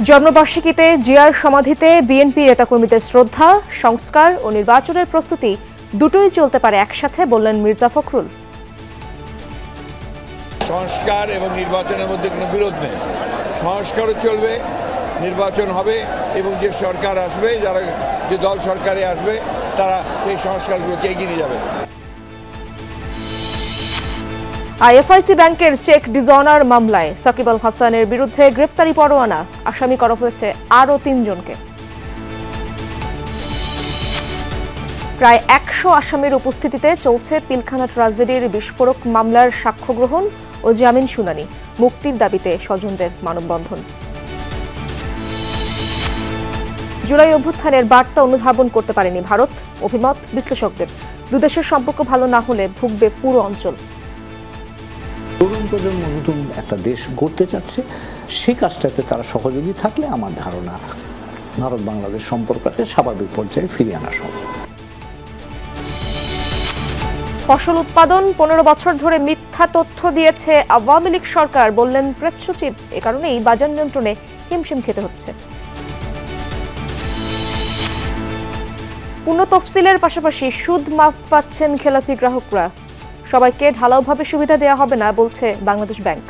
জন্মবার্ষিকীতে জিয়ার সমাধিতে বিএনপি নেতাকর্মীদের শ্রদ্ধা, সংস্কার ও নির্বাচনের প্রস্তুতি দুটোই চলতে পারে একসাথে, বললেন মির্জা ফখরুল। সংস্কার এবং নির্বাচনের মধ্যে কোনো বিরোধ নেই। সংস্কারও চলবে, নির্বাচন হবে এবং যে সরকার আসবে, যে দল সরকারে আসবে তারা সেই সংস্কারগুলোকে এগিয়ে নিয়ে যাবে। আইএফআইসি ব্যাংকের চেক ডিজঅনার মামলায় সাকিব আল হাসানের বিরুদ্ধে গ্রেফতারি পরোয়ানা, আসামি করা হয়েছে আরও 3 জনকে। প্রায় 100 আসামির উপস্থিতিতে চলছে পিলখানা ট্র্যাজেডির বিস্ফোরক মামলার সাক্ষ্য গ্রহণ ও জামিন শুনানি। মুক্তির দাবিতে স্বজনদের মানববন্ধন। জুলাই অভ্যুত্থানের বার্তা অনুধাবন করতে পারেনি ভারত, অভিমত বিশ্লেষকদের। দুদেশের সম্পর্ক ভালো না হলে ভুগবে পুরো অঞ্চল। তরুণ প্রজন্ম নতুন একটা দেশ গড়তে চাচ্ছে, সেই কাজটাতে তারা সহযোগী থাকলে আমার ধারণা ভারত বাংলাদেশ সম্পর্ককে স্বাভাবিক পর্যায়ে ফিরিয়ে আনা সম্ভব। ফসল উৎপাদন 15 বছর ধরে মিথ্যা তথ্য দিয়েছে আওয়ামী লীগ সরকার, বললেন প্রেস সচিব। এ কারণেই বাজার নিয়ন্ত্রণে হিমশিম খেতে হচ্ছে। পূর্ণ তফসিলের পাশাপাশি সুদ মাফ পাচ্ছেন খেলাপি গ্রাহকরা। সবাইকে ঢালাওভাবে সুবিধা দেওয়া হবে না, বলছে বাংলাদেশ ব্যাংক।